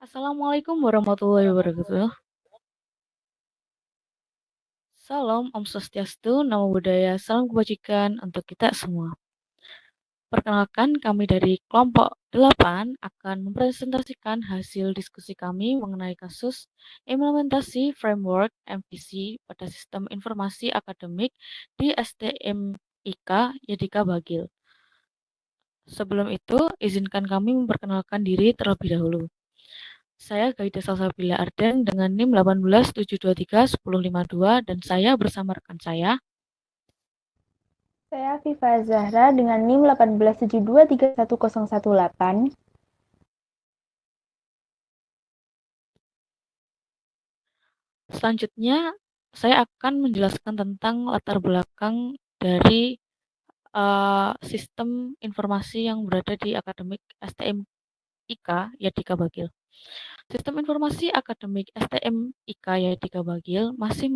Assalamualaikum warahmatullahi wabarakatuh. Salam Om Swastiastu, Namo Buddhaya, salam kebajikan untuk kita semua. Perkenalkan, kami dari kelompok 8 akan mempresentasikan hasil diskusi kami mengenai kasus implementasi framework MVC pada sistem informasi akademik di STMIK Yadika Bagil. Sebelum itu, izinkan kami memperkenalkan diri terlebih dahulu. Saya Gaida Salsabila Arden dengan NIM 187231052 dan saya bersama rekan saya. Saya Viva Zahra dengan NIM 187231018. Selanjutnya, saya akan menjelaskan tentang latar belakang dari sistem informasi yang berada di akademik STMIK Yadika Bagil. Sistem informasi akademik STMIK Yadika Bagil masih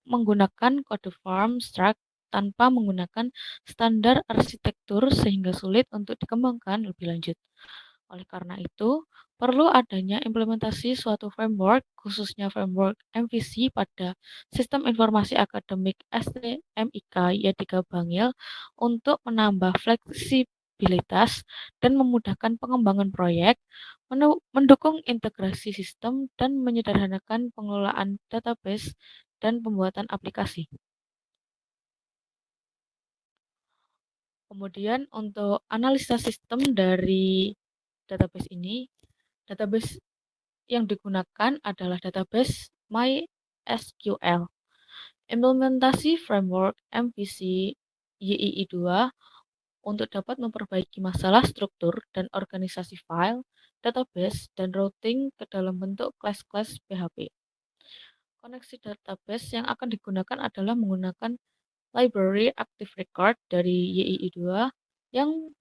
menggunakan kode form struct tanpa menggunakan standar arsitektur sehingga sulit untuk dikembangkan lebih lanjut. Oleh karena itu, perlu adanya implementasi suatu framework, khususnya framework MVC pada sistem informasi akademik STMIK Yadika Bangil untuk menambah fleksibilitas dan memudahkan pengembangan proyek, mendukung integrasi sistem, dan menyederhanakan pengelolaan database dan pembuatan aplikasi. Kemudian untuk analisa sistem dari database ini, database yang digunakan adalah database MySQL. Implementasi framework MVC YII2 untuk dapat memperbaiki masalah struktur dan organisasi file, database, dan routing ke dalam bentuk kelas-kelas PHP. Koneksi database yang akan digunakan adalah menggunakan library Active Record dari YII2 yang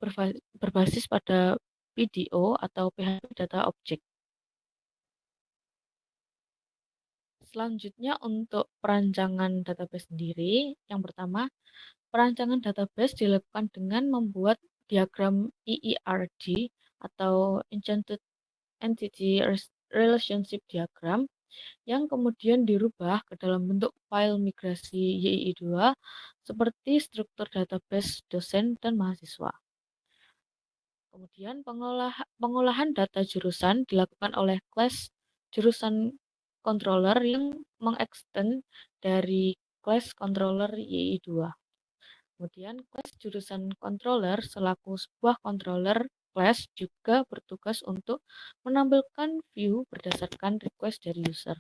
berbasis pada PDO atau PHP Data Object. Selanjutnya untuk perancangan database sendiri, yang pertama, perancangan database dilakukan dengan membuat diagram EERD atau Enchanted Entity Relationship Diagram yang kemudian dirubah ke dalam bentuk file migrasi YII2 seperti struktur database dosen dan mahasiswa. Kemudian pengolahan data jurusan dilakukan oleh kelas jurusan controller yang mengextend dari kelas controller YI2. Kemudian kelas jurusan controller selaku sebuah controller kelas juga bertugas untuk menampilkan view berdasarkan request dari user.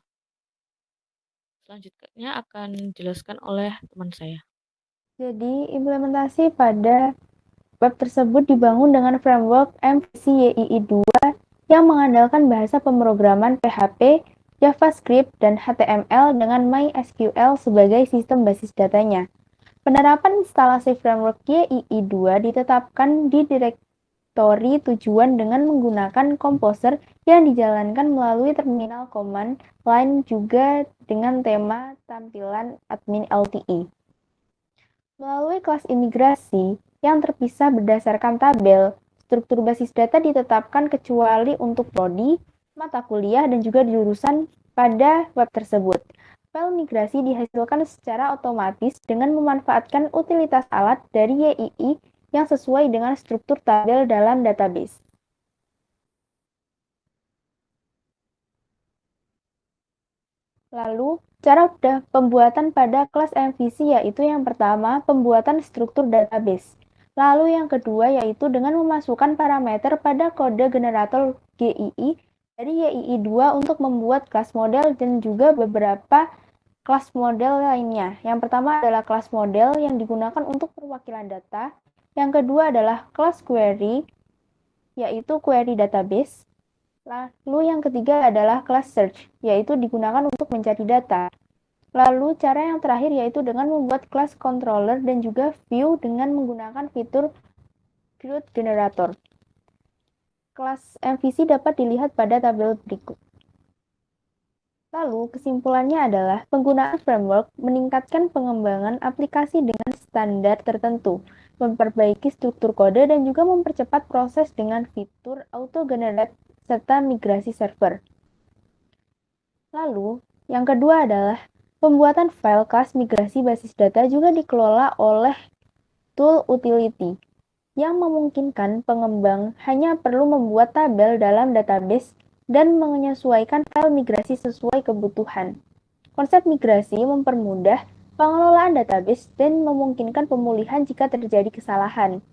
Selanjutnya akan dijelaskan oleh teman saya. Jadi, implementasi pada web tersebut dibangun dengan framework MVC YII2 yang mengandalkan bahasa pemrograman PHP, JavaScript, dan HTML dengan MySQL sebagai sistem basis datanya. Penerapan instalasi framework YII2 ditetapkan di direktori tujuan dengan menggunakan komposer yang dijalankan melalui terminal command line juga dengan tema tampilan admin LTE. Melalui kelas imigrasi yang terpisah berdasarkan tabel, struktur basis data ditetapkan kecuali untuk prodi, mata kuliah, dan juga jurusan pada web tersebut. File migrasi dihasilkan secara otomatis dengan memanfaatkan utilitas alat dari YII yang sesuai dengan struktur tabel dalam database. Lalu, cara pembuatan pada kelas MVC yaitu yang pertama, pembuatan struktur database. Lalu yang kedua yaitu dengan memasukkan parameter pada kode generator GII dari YII2 untuk membuat kelas model dan juga beberapa kelas model lainnya. Yang pertama adalah kelas model yang digunakan untuk perwakilan data. Yang kedua adalah kelas query, yaitu query database. Lalu yang ketiga adalah kelas search, yaitu digunakan untuk mencari data. Lalu cara yang terakhir yaitu dengan membuat kelas controller dan juga view dengan menggunakan fitur Create Generator. Kelas MVC dapat dilihat pada tabel berikut. Lalu kesimpulannya adalah penggunaan framework meningkatkan pengembangan aplikasi dengan standar tertentu, memperbaiki struktur kode dan juga mempercepat proses dengan fitur auto generate serta migrasi server. Lalu, yang kedua adalah pembuatan file kelas migrasi basis data juga dikelola oleh tool utility yang memungkinkan pengembang hanya perlu membuat tabel dalam database dan menyesuaikan file migrasi sesuai kebutuhan. Konsep migrasi mempermudah pengelolaan database dan memungkinkan pemulihan jika terjadi kesalahan.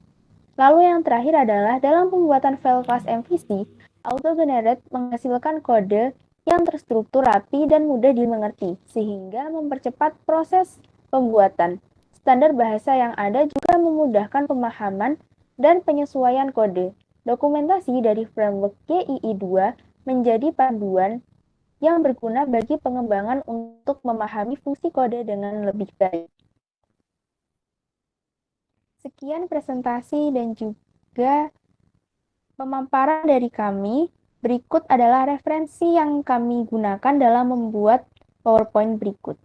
Lalu yang terakhir adalah dalam pembuatan file kelas MVC, auto-generate menghasilkan kode yang terstruktur rapi dan mudah dimengerti, sehingga mempercepat proses pembuatan. Standar bahasa yang ada juga memudahkan pemahaman dan penyesuaian kode. Dokumentasi dari framework GII2 menjadi panduan yang berguna bagi pengembangan untuk memahami fungsi kode dengan lebih baik. Sekian presentasi dan juga pemaparan dari kami. Berikut adalah referensi yang kami gunakan dalam membuat PowerPoint berikut.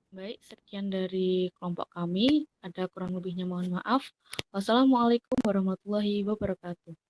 Baik, sekian dari kelompok kami. Ada kurang lebihnya mohon maaf. Wassalamualaikum warahmatullahi wabarakatuh.